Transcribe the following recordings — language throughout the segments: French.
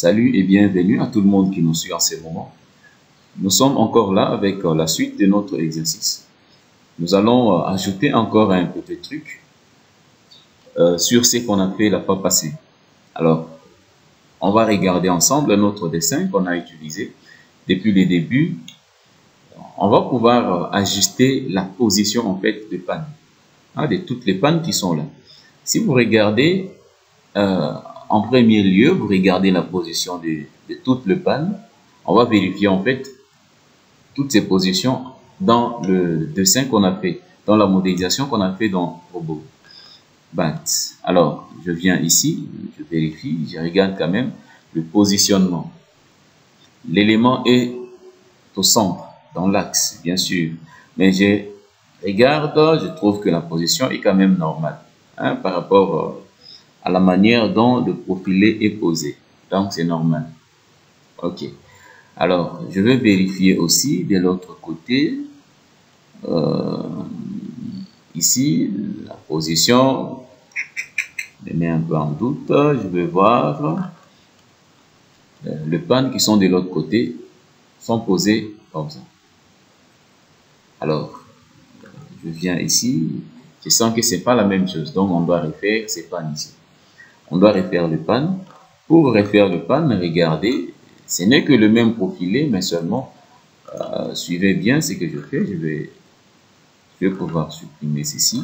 Salut et bienvenue à tout le monde qui nous suit en ce moment. Nous sommes encore là avec la suite de notre exercice. Nous allons ajouter encore un petit truc sur ce qu'on a fait la fois passée. Alors, on va regarder ensemble notre dessin qu'on a utilisé depuis le début. On va pouvoir ajuster la position en fait de panne, de toutes les pannes qui sont là. Si vous regardez en premier lieu, vous regardez la position de toutes les pannes. On va vérifier en fait toutes ces positions dans le dessin qu'on a fait, dans la modélisation qu'on a fait dans Robot Bat. Alors, je viens ici, je vérifie, je regarde quand même le positionnement. L'élément est au centre, dans l'axe, bien sûr. Mais je regarde, je trouve que la position est quand même normale par rapport à la manière dont le profilé est posé. Donc, c'est normal. OK. Alors, je vais vérifier aussi de l'autre côté. Ici, la position me met un peu en doute. Je vais voir. Les pannes qui sont de l'autre côté sont posées comme ça. Alors, je viens ici. Je sens que ce n'est pas la même chose. Donc, on doit refaire ces pannes ici. On doit refaire le pan. Pour refaire le pan, regardez, ce n'est que le même profilé, mais seulement, suivez bien ce que je fais. Je vais pouvoir supprimer ceci.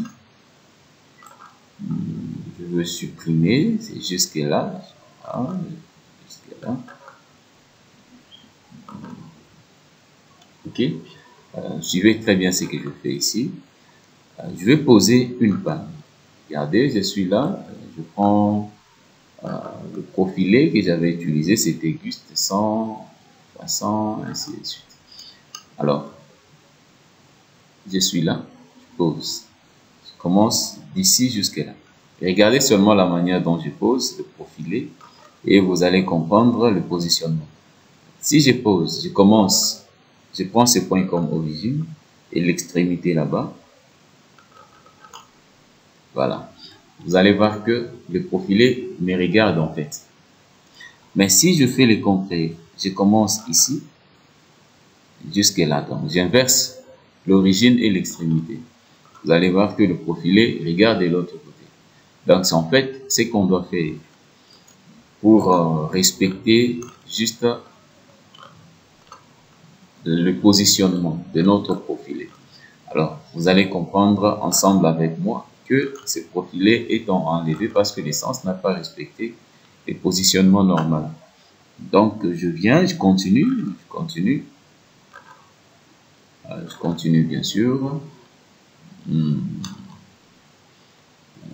Je veux supprimer, c'est jusque là. Jusque là. OK. Suivez très bien ce que je fais ici. Je vais poser une panne. Regardez, je suis là. Je prends le profilé que j'avais utilisé, c'était Guste 100, 300, ainsi de suite. Alors, je suis là, je pose. Je commence d'ici jusque là. Regardez seulement la manière dont je pose le profilé et vous allez comprendre le positionnement. Si je pose, je commence, je prends ce point comme origine et l'extrémité là-bas. Voilà. Vous allez voir que le profilé me regarde en fait. Mais si je fais le contraire, je commence ici, jusque là. Donc, j'inverse l'origine et l'extrémité. Vous allez voir que le profilé regarde de l'autre côté. Donc, c'est en fait ce qu'on doit faire pour respecter juste le positionnement de notre profilé. Alors, vous allez comprendre ensemble avec moi que ce profilé est enlevé parce que l'essence n'a pas respecté le positionnement normal. Donc, je viens, je continue bien sûr.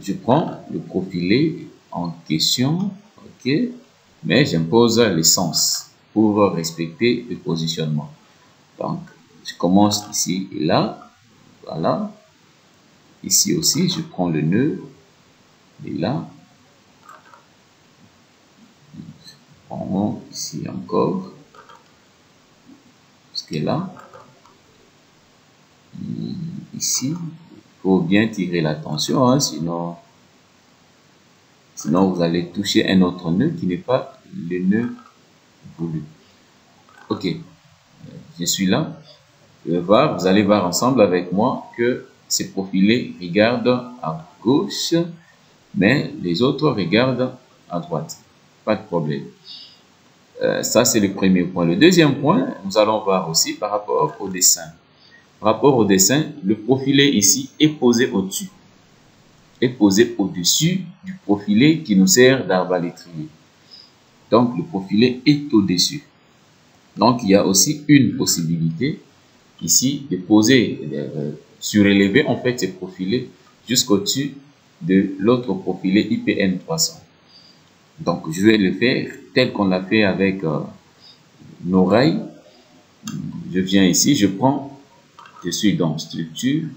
Je prends le profilé en question, OK, mais j'impose l'essence pour respecter le positionnement. Donc, je commence ici et là, voilà. Ici aussi, je prends le nœud, et là, je prends ici encore, jusque là, ici, il faut bien tirer l'attention, sinon vous allez toucher un autre nœud qui n'est pas le nœud voulu. OK, je suis là, vous allez voir ensemble avec moi que ce profilé regarde à gauche, mais les autres regardent à droite. Pas de problème. Ça, c'est le premier point. Le deuxième point, nous allons voir aussi par rapport au dessin. Par rapport au dessin, le profilé ici est posé au-dessus. Est posé au-dessus du profilé qui nous sert d'arbre à l'étrier. Donc, le profilé est au-dessus. Donc, il y a aussi une possibilité ici de poser, surélever en fait ce profilé jusqu'au-dessus de l'autre profilé IPN 300. Donc, je vais le faire tel qu'on l'a fait avec nos rails. Je viens ici, je suis dans structure,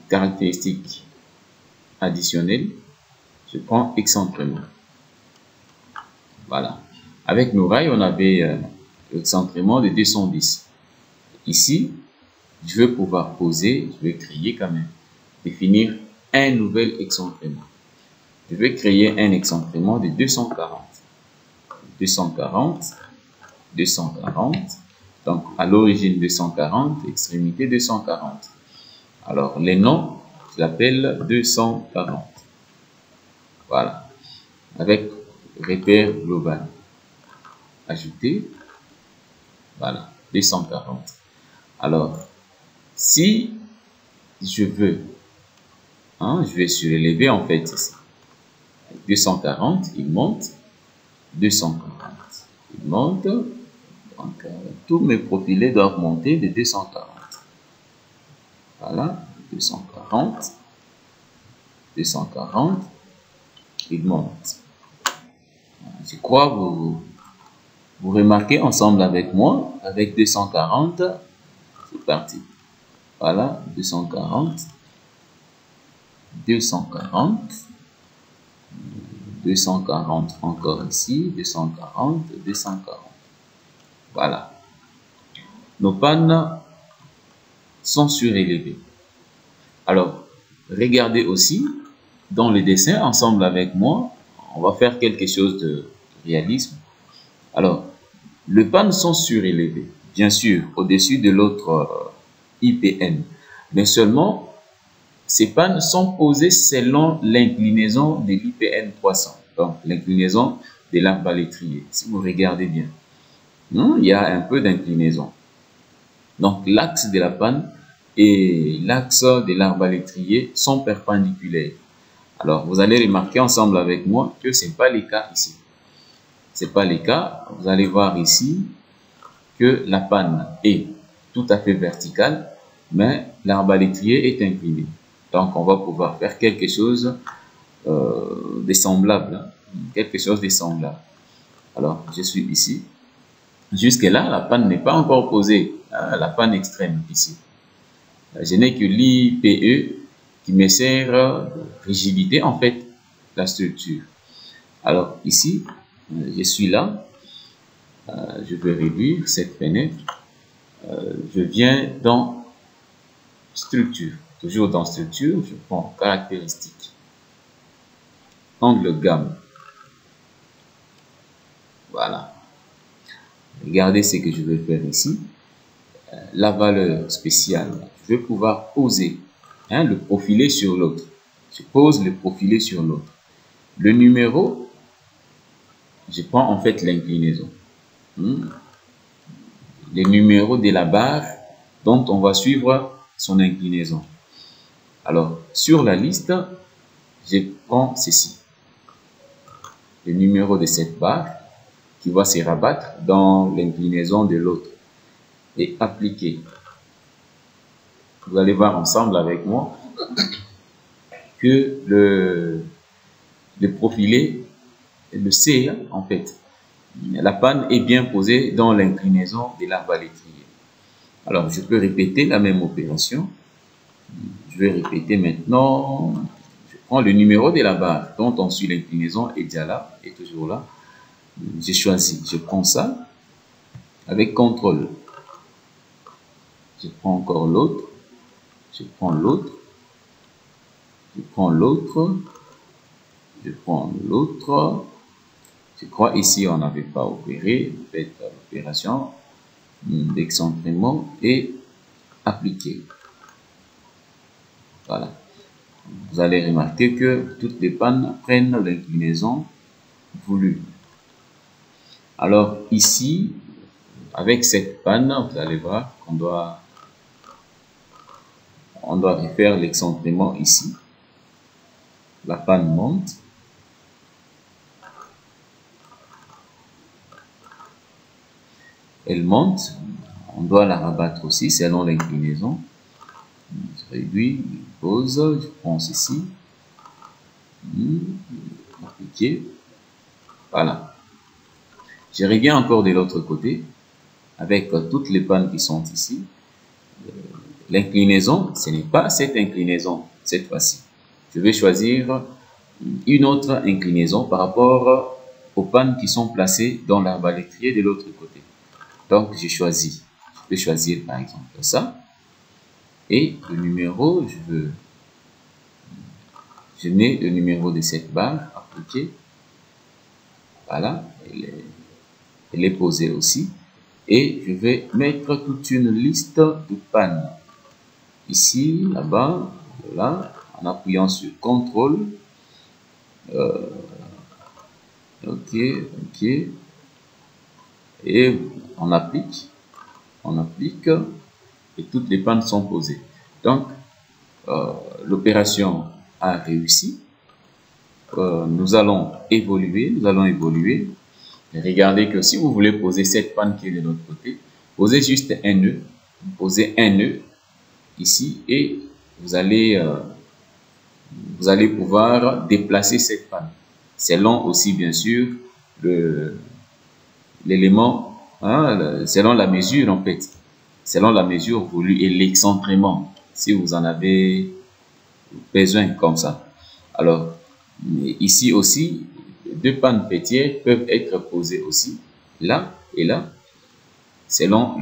caractéristiques additionnelles. Je prends excentrement. Voilà. Avec nos rails, on avait l'excentrement de 210. Ici, je vais pouvoir poser, je vais créer quand même, définir un nouvel excentrement. Je vais créer un excentrement de 240. 240, 240. Donc, à l'origine 240, extrémité 240. Alors, les noms, je l'appelle 240. Voilà. Avec repère global. Ajouter. Voilà. 240. Alors, si je veux, je vais surélever en fait ici. 240, il monte. 240, il monte. Donc, tous mes profilés doivent monter de 240. Voilà, 240, 240, il monte. Je crois vous remarquez ensemble avec moi, avec 240, c'est parti. Voilà, 240, 240, 240 encore ici, 240, 240. Voilà. Nos pannes sont surélevées. Alors, regardez aussi dans le dessin ensemble avec moi. On va faire quelque chose de réalisme. Alors, les pannes sont surélevées, bien sûr, au-dessus de l'autre IPN. Mais seulement, ces pannes sont posées selon l'inclinaison de l'IPN 300. Donc, l'inclinaison de l'arbalètrier. Si vous regardez bien, il y a un peu d'inclinaison. Donc, l'axe de la panne et l'axe de l'arbalètrier sont perpendiculaires. Alors, vous allez remarquer ensemble avec moi que ce n'est pas le cas ici. Ce n'est pas le cas. Vous allez voir ici que la panne est tout à fait verticale, mais l'arbalètrier est incliné. Donc, on va pouvoir faire quelque chose de semblable. Quelque chose de semblable. Alors, je suis ici. Jusque-là, la panne n'est pas encore posée. La panne extrême ici. Je n'ai que l'IPE qui me sert de rigidité, en fait, la structure. Alors, ici, je suis là. Je vais réduire cette fenêtre. Je viens dans structure. Toujours dans structure, je prends caractéristiques. Angle gamme. Voilà. Regardez ce que je vais faire ici. La valeur spéciale. Je vais pouvoir poser le profilé sur l'autre. Je pose le profilé sur l'autre. Le numéro, je prends en fait l'inclinaison. Les numéros de la barre dont on va suivre son inclinaison. Alors, sur la liste, je prends ceci. Le numéro de cette barre qui va se rabattre dans l'inclinaison de l'autre et appliquer. Vous allez voir ensemble avec moi que le profilé, le C, en fait, la panne est bien posée dans l'inclinaison de l'arbalètrier. Alors, je peux répéter la même opération. Je vais répéter maintenant. Je prends le numéro de la barre dont on suit l'inclinaison est déjà là, est toujours là. J'ai choisi. Je prends ça avec CTRL. Je prends encore l'autre. Je prends l'autre. Je prends l'autre. Je prends l'autre. Je crois ici on n'avait pas opéré. Faites l'opération d'excentrement et appliquer. Voilà. Vous allez remarquer que toutes les pannes prennent l'inclinaison voulue. Alors ici, avec cette panne, vous allez voir qu'on doit refaire l'excentrement ici. La panne monte. Elle monte. On doit la rabattre aussi selon l'inclinaison. Je réduis, je pose, je prends ceci. Appliquer. Voilà. Je reviens encore de l'autre côté avec toutes les pannes qui sont ici. L'inclinaison, ce n'est pas cette inclinaison cette fois-ci. Je vais choisir une autre inclinaison par rapport aux pannes qui sont placées dans l'arbalètrier de l'autre côté. Donc, j'ai choisi. Je peux choisir par exemple ça. Et le numéro, je mets le numéro de cette barre appliquée. Voilà, elle est Elle est posée aussi. Et je vais mettre toute une liste de pannes. Ici, là-bas, là, en appuyant sur CTRL. Ok, ok. Et on applique, et toutes les pannes sont posées. Donc, l'opération a réussi. Nous allons évoluer. Regardez que si vous voulez poser cette panne qui est de l'autre côté, posez juste un nœud. Posez un nœud ici et vous allez pouvoir déplacer cette panne. Selon aussi, bien sûr, l'élément, hein, selon la mesure en fait. Selon la mesure voulue et l'excentrement, si vous en avez besoin comme ça. Alors, ici aussi, deux pannes pétières peuvent être posées aussi, là et là, selon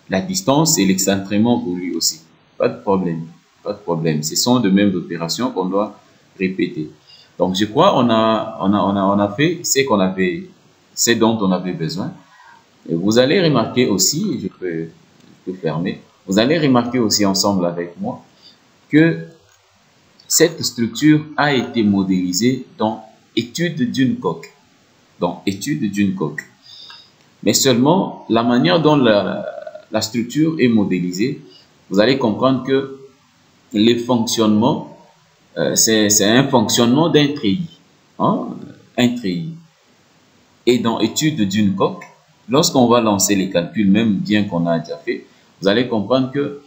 la distance et l'excentrement voulu aussi. Pas de problème, pas de problème. Ce sont de mêmes opérations qu'on doit répéter. Donc, je crois on a fait ce dont on avait besoin. Et vous allez remarquer aussi, je peux fermer, vous allez remarquer aussi ensemble avec moi que cette structure a été modélisée dans étude d'une coque. Mais seulement la manière dont la structure est modélisée, vous allez comprendre que les fonctionnements, c'est un fonctionnement d'un treillis. Hein, un treillis. Et dans étude d'une coque, lorsqu'on va lancer les calculs, même bien qu'on a déjà fait, vous allez comprendre que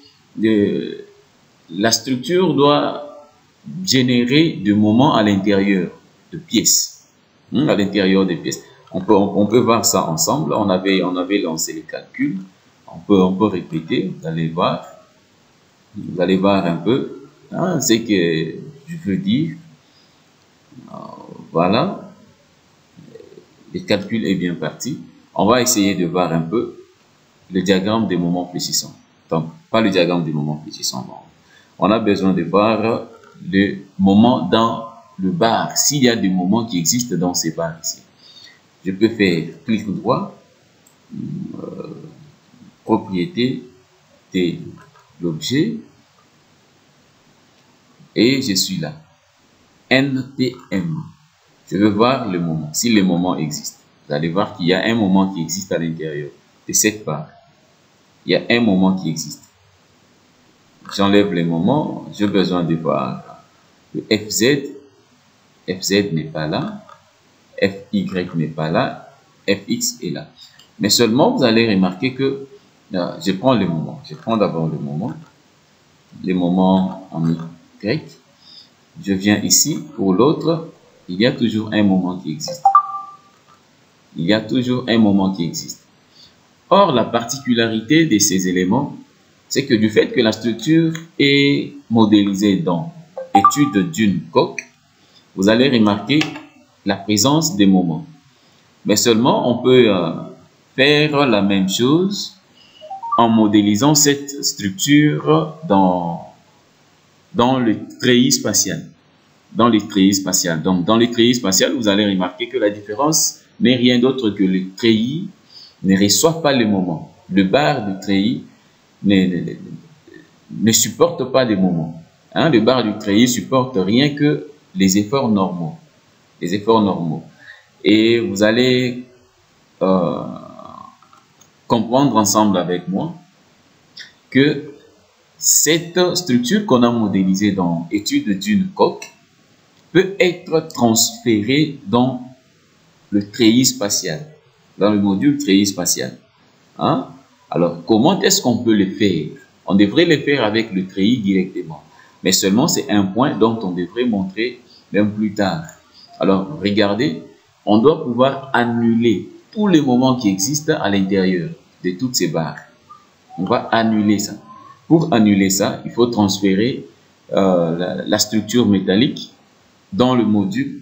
la structure doit générer des moments à l'intérieur de pièces. À l'intérieur des pièces. On peut voir ça ensemble. On avait lancé les calculs. On peut répéter. Vous allez voir. Vous allez voir un peu ce que je veux dire. Voilà. Le calcul est bien parti. On va essayer de voir un peu le diagramme des moments fléchissants. Donc, pas le diagramme des moments fléchissants. Non. On a besoin de voir le moment dans le bar, s'il y a des moments qui existent dans ces barres ici. Je peux faire clic droit, propriété de l'objet, et je suis là. NTM. Je veux voir le moment, si le moment existe. Vous allez voir qu'il y a un moment qui existe à l'intérieur de cette barre. Il y a un moment qui existe. J'enlève les moments, j'ai besoin de voir le FZ. FZ n'est pas là. FY n'est pas là. FX est là. Mais seulement, vous allez remarquer que je prends le moment. Je prends d'abord le moment. Le moment en Y. Je viens ici. Pour l'autre, il y a toujours un moment qui existe. Il y a toujours un moment qui existe. Or, la particularité de ces éléments, c'est que du fait que la structure est modélisée dans étude d'une coque, vous allez remarquer la présence des moments. Mais seulement, on peut faire la même chose en modélisant cette structure dans le treillis spatial. Donc, dans le treillis spatial, vous allez remarquer que la différence n'est rien d'autre que le treillis ne reçoit pas le moment. Le bar du treillis ne supporte pas les moments. Le bar du treillis supporte rien que les efforts normaux. Et vous allez comprendre ensemble avec moi que cette structure qu'on a modélisée dans étude d'une coque peut être transférée dans le treillis spatial, dans le module treillis spatial. Alors, comment est-ce qu'on peut le faire? On devrait le faire avec le treillis directement. Mais seulement, c'est un point dont on devrait montrer même plus tard. Alors, regardez, on doit pouvoir annuler tous les moments qui existent à l'intérieur de toutes ces barres. On va annuler ça. Pour annuler ça, il faut transférer la structure métallique dans le module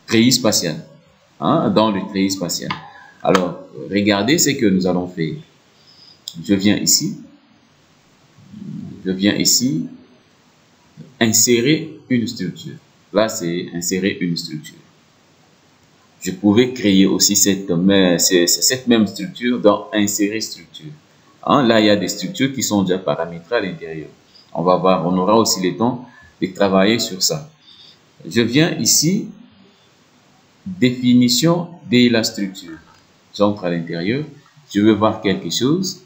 treillis spatial. Dans le treillis spatial. Alors, regardez ce que nous allons faire. Je viens ici, insérer une structure. Là, c'est insérer une structure. je pouvais créer aussi cette même structure dans insérer structure. Hein, là, il y a des structures qui sont déjà paramétrées à l'intérieur. On va voir, on aura aussi le temps de travailler sur ça. Je viens ici, définition de la structure. J'entre à l'intérieur, je veux voir quelque chose.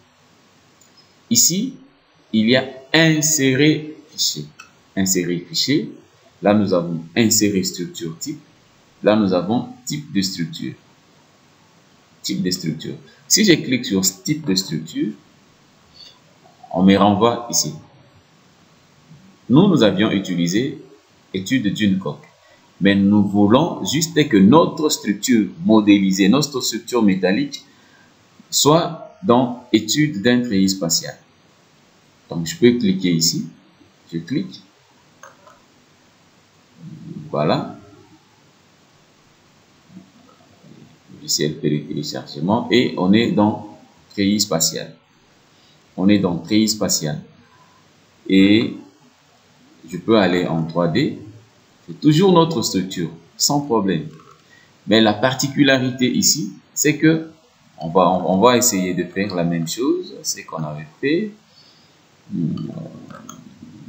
Ici, il y a insérer fichier. Insérer fichier. Là, nous avons insérer structure type. Là, nous avons type de structure. Type de structure. Si je clique sur ce type de structure, on me renvoie ici. Nous avions utilisé étude d'une coque. Mais nous voulons juste que notre structure modélisée, notre structure métallique, soit dans étude d'un treillis spatial. Donc, je peux cliquer ici. Je clique. Voilà. Logiciel fait le téléchargement et on est dans treillis spatial. On est dans treillis spatial. Et je peux aller en 3D. C'est toujours notre structure, sans problème. Mais la particularité ici, c'est que on va essayer de faire la même chose, c'est qu'on avait fait.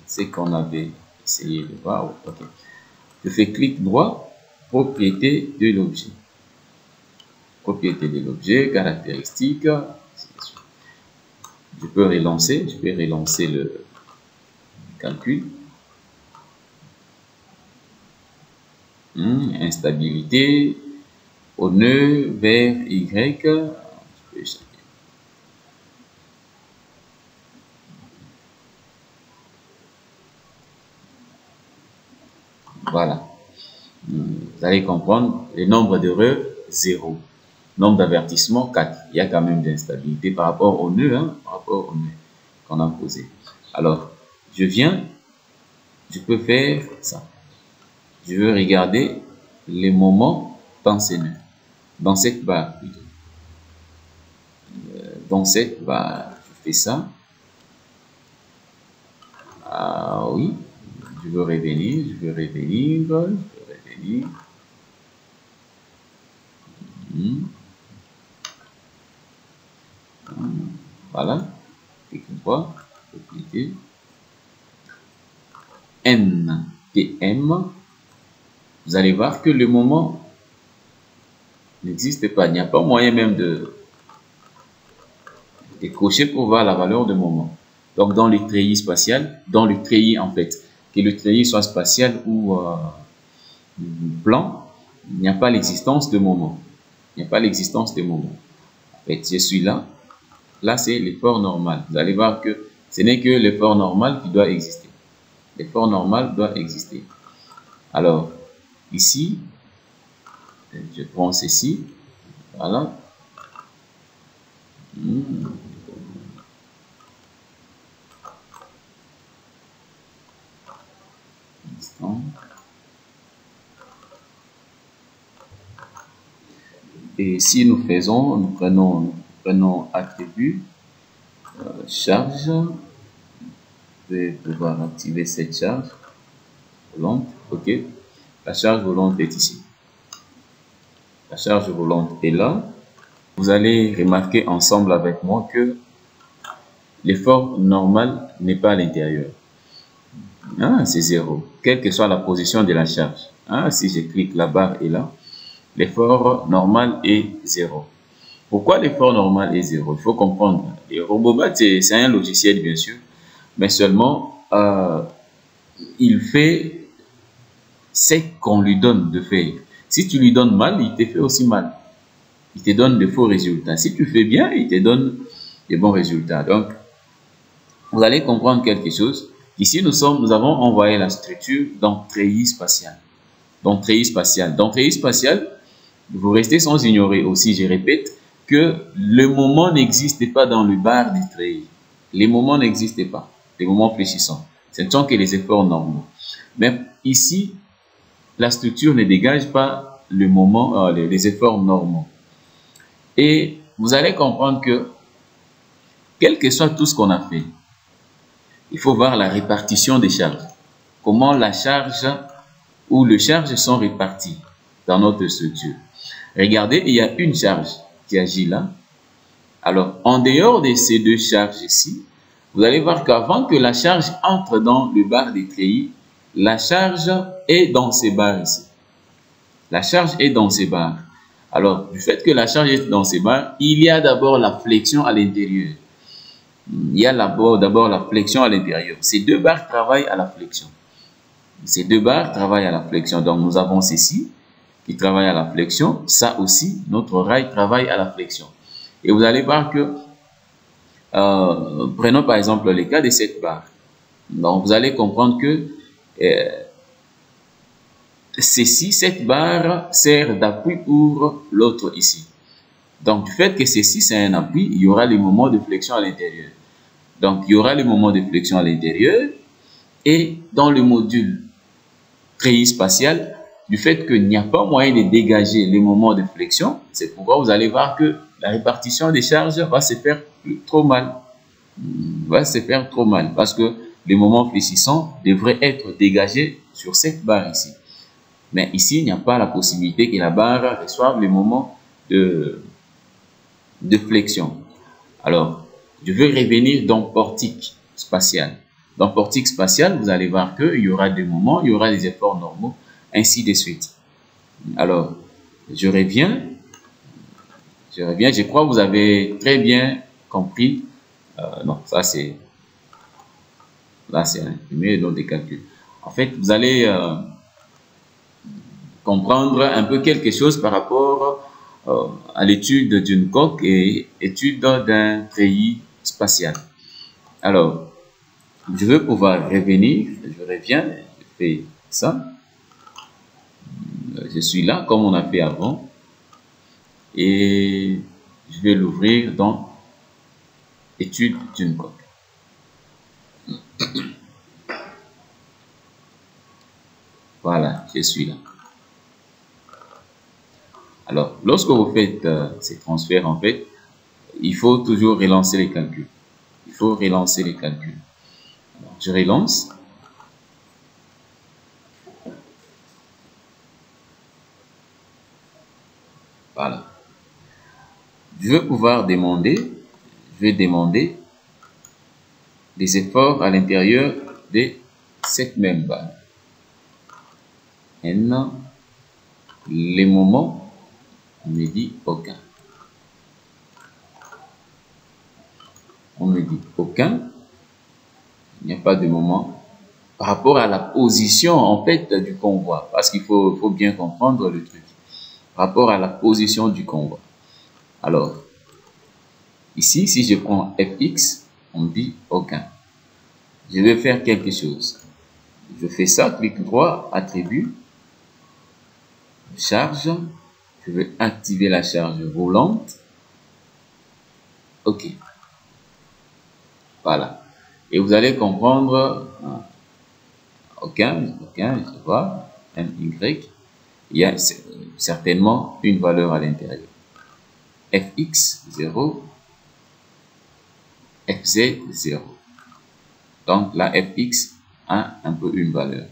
C'est qu'on avait essayé de voir. Ok. Je fais clic droit, propriété de l'objet. Propriété de l'objet, caractéristiques. Je peux relancer, le calcul. Instabilité, au nœud vers Y. Voilà. Vous allez comprendre, le nombre d'erreurs, 0. Nombre d'avertissements, 4. Il y a quand même d'instabilité par rapport au nœud, par rapport au nœud qu'on a posé. Alors, je viens, je peux faire ça. Je veux regarder les moments dans ces nœuds, dans cette barre plutôt. Dans cette barre, je fais ça. Ah oui, je veux revenir. Voilà, clique une fois, cliquer. NPM, vous allez voir que le moment n'existe pas. Il n'y a pas moyen même de cocher pour voir la valeur de moment. Donc, dans le treillis spatial, dans le treillis en fait, que le treillis soit spatial ou plan, il n'y a pas l'existence de moment. Il n'y a pas l'existence de moment. En fait, je suis là. Là, c'est l'effort normal. Vous allez voir que ce n'est que l'effort normal qui doit exister. L'effort normal doit exister. Alors, ici, je prends ceci. Voilà. Et si nous faisons, nous prenons attribut, charge, je vais pouvoir activer cette charge volante. Ok, la charge volante est ici. La charge volante est là. Vous allez remarquer ensemble avec moi que l'effort normal n'est pas à l'intérieur. C'est 0, quelle que soit la position de la charge. Si je clique, la barre est là. L'effort normal est 0. Pourquoi l'effort normal est 0? Il faut comprendre. Les Robobat, c'est un logiciel, bien sûr, mais seulement il fait ce qu'on lui donne de faire. Si tu lui donnes mal, il te fait aussi mal. Il te donne de faux résultats. Si tu fais bien, il te donne des bons résultats. Donc, vous allez comprendre quelque chose. Ici, nous avons envoyé la structure dans treillis spatial. Dans treillis spatial. Dans treillis spatial, vous restez sans ignorer aussi, je répète, que le moment n'existe pas dans le bar du treillis. Les moments n'existent pas. Les moments fléchissants. Ce ne sont que les efforts normaux. Mais ici, la structure ne dégage pas le moment, les efforts normaux. Et vous allez comprendre que, quel que soit tout ce qu'on a fait, il faut voir la répartition des charges. Comment la charge ou les charges sont réparties dans notre structure. Regardez, il y a une charge qui agit là. Alors, en dehors de ces deux charges ici, vous allez voir qu'avant que la charge entre dans le bar des treillis, la charge est dans ces barres ici. La charge est dans ces barres. Alors, du fait que la charge est dans ces barres, il y a d'abord la flexion à l'intérieur. Il y a d'abord la flexion à l'intérieur. Ces deux barres travaillent à la flexion. Ces deux barres travaillent à la flexion. Donc, nous avons ceci qui travaille à la flexion. Ça aussi, notre rail travaille à la flexion. Et vous allez voir que, prenons par exemple le cas de cette barre. Donc, vous allez comprendre que cette barre sert d'appui pour l'autre ici. Donc, du fait que ceci, c'est un appui, il y aura les moments de flexion à l'intérieur. Donc, il y aura les moments de flexion à l'intérieur. Et dans le module treillis spatial, du fait qu'il n'y a pas moyen de dégager les moments de flexion, c'est pourquoi vous allez voir que la répartition des charges va se faire trop mal. Parce que les moments fléchissants devraient être dégagés sur cette barre ici. Mais ici, il n'y a pas la possibilité que la barre reçoive les moments de flexion. Alors, je veux revenir dans portique spatial. Dans portique spatial, vous allez voir qu'il y aura des moments, il y aura des efforts normaux, ainsi de suite. Alors, je reviens. Je crois que vous avez très bien compris. Non, ça c'est... Là, c'est imprimé dans des calculs. En fait, vous allez comprendre un peu quelque chose par rapport à l'étude d'une coque et étude d'un treillis spatial. Alors, je veux pouvoir revenir. Je reviens. Je fais ça. Je suis là comme on a fait avant. Et je vais l'ouvrir dans étude d'une coque. Voilà, je suis là. Alors, lorsque vous faites ces transferts, en fait, il faut toujours relancer les calculs. Il faut relancer les calculs. Alors, je relance. Voilà. Je vais pouvoir demander, des efforts à l'intérieur de cette même barre. Maintenant, les moments, on me dit aucun. On me dit aucun. Il n'y a pas de moment par rapport à la position en fait du convoi. Parce qu'il faut bien comprendre le truc. Par rapport à la position du convoi. Alors, ici, si je prends fx, on me dit aucun. Je vais faire quelque chose. Je fais ça, clic droit, attribut, charge. Je vais activer la charge roulante. OK. Voilà. Et vous allez comprendre, aucun, je vois, my, il y a certainement une valeur à l'intérieur. Fx, 0, Fz, 0. Donc là, Fx a un peu une valeur.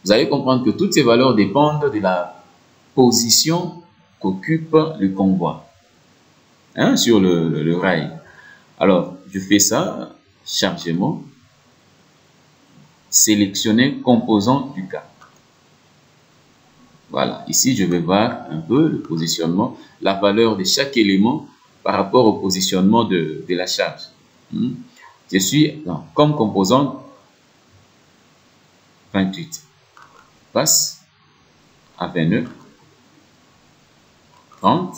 Vous allez comprendre que toutes ces valeurs dépendent de la position qu'occupe le convoi sur le rail. Alors, je fais ça, chargement, sélectionner composant du cas. Voilà, ici je vais voir un peu le positionnement, la valeur de chaque élément par rapport au positionnement de la charge. Je suis comme composant 28, passe à 29, 30,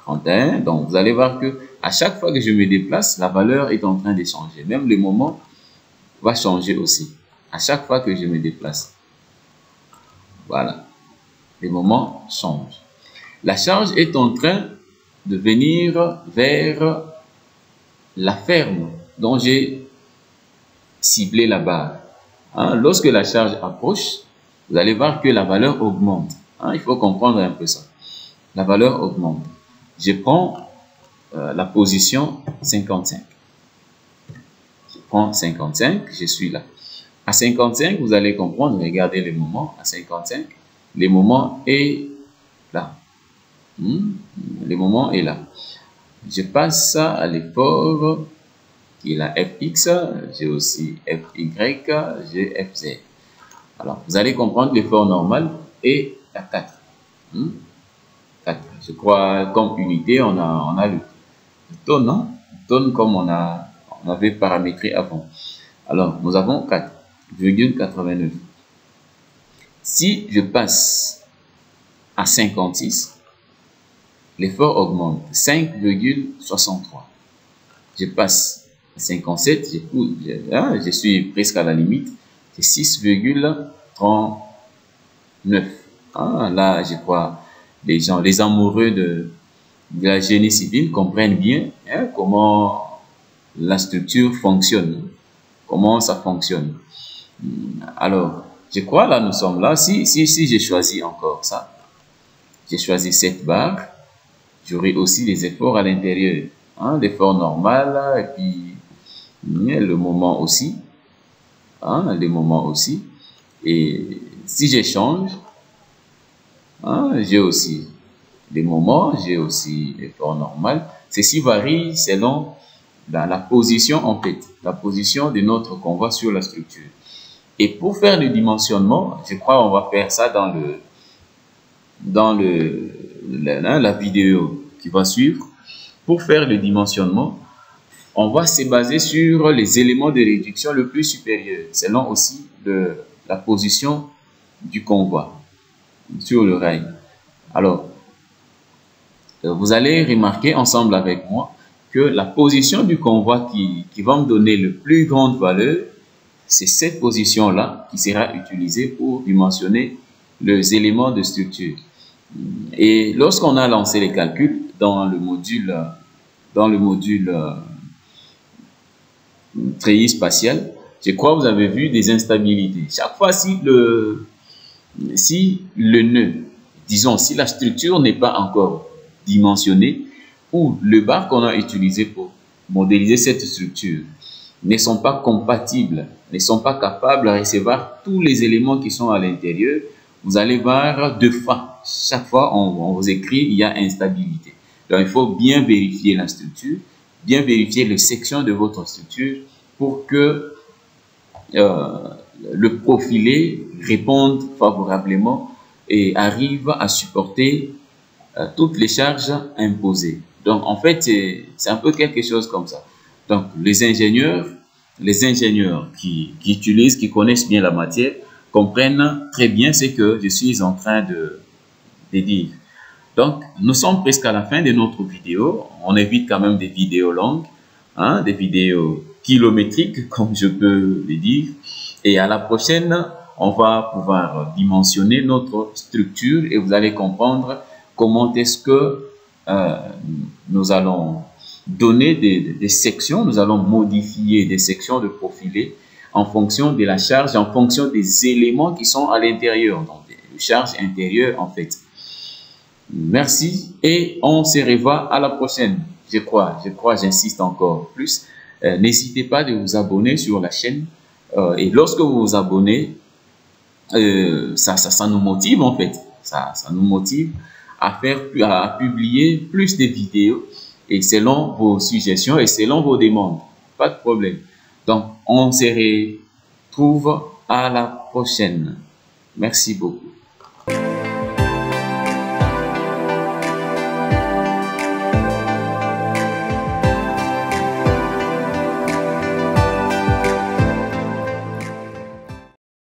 31. Donc vous allez voir que à chaque fois que je me déplace, la valeur est en train de changer. Même le moment va changer aussi. À chaque fois que je me déplace. Voilà. Les moments changent. La charge est en train de venir vers la ferme dont j'ai ciblé la barre. Lorsque la charge approche, vous allez voir que la valeur augmente. Il faut comprendre un peu ça. La valeur augmente. Je prends la position 55. Je prends 55, je suis là. À 55, vous allez comprendre, regardez les moments. À 55, les moments est là. Le moment est là. Je passe à l'effort qui est la fx, j'ai aussi fy, j'ai fz. Alors, vous allez comprendre l'effort normal et la 4. 4. Je crois comme unité, on a le tonne, hein? Tonne comme on avait paramétré avant. Alors, nous avons 4,89. Si je passe à 56, l'effort augmente, 5,63. Je passe à 57, je suis presque à la limite, c'est 6,39. Là, je crois, les gens, les amoureux de la génie civile comprennent bien comment la structure fonctionne, comment ça fonctionne. Alors, je crois, là, nous sommes là. Si j'ai choisi encore ça, j'ai choisi cette barre, j'aurai aussi des efforts à l'intérieur. L'effort normal, et puis le moment aussi. Le moment aussi. Et si j'échange, j'ai aussi des moments, j'ai aussi l'effort normal. Ceci varie selon la position, en fait, la position de notre convoi sur la structure. Et pour faire le dimensionnement, je crois on va faire ça dans la vidéo qui va suivre. Pour faire le dimensionnement, on va se baser sur les éléments de réduction le plus supérieur, selon aussi la position du convoi sur le rail. Alors, vous allez remarquer ensemble avec moi que la position du convoi qui va me donner le plus grande valeur, c'est cette position-là qui sera utilisée pour dimensionner les éléments de structure. Et lorsqu'on a lancé les calculs dans le module treillis spatial, je crois que vous avez vu des instabilités. Chaque fois, si le nœud, disons, si la structure n'est pas encore dimensionnée, ou le bar qu'on a utilisé pour modéliser cette structure ne sont pas compatibles, ne sont pas capables de recevoir tous les éléments qui sont à l'intérieur, vous allez voir deux fois. Chaque fois, on vous écrit, il y a instabilité. Donc, il faut bien vérifier la structure, bien vérifier les sections de votre structure pour que le profilé réponde favorablement et arrive à supporter toutes les charges imposées. Donc, en fait, c'est un peu quelque chose comme ça. Donc, les ingénieurs qui utilisent, qui connaissent bien la matière, comprennent très bien ce que je suis en train de dire. Donc, nous sommes presque à la fin de notre vidéo. On évite quand même des vidéos longues, des vidéos kilométriques, comme je peux le dire. Et à la prochaine, on va pouvoir dimensionner notre structure et vous allez comprendre comment est-ce que nous allons donner des sections, nous allons modifier des sections de profilé en fonction de la charge, en fonction des éléments qui sont à l'intérieur, donc des charges intérieures en fait. Merci et on se revoit à la prochaine. Je crois, j'insiste encore plus. N'hésitez pas de vous abonner sur la chaîne et lorsque vous vous abonnez, ça nous motive en fait. Ça nous motive à publier plus de vidéos et selon vos suggestions et selon vos demandes. Pas de problème. Donc, on se retrouve à la prochaine. Merci beaucoup.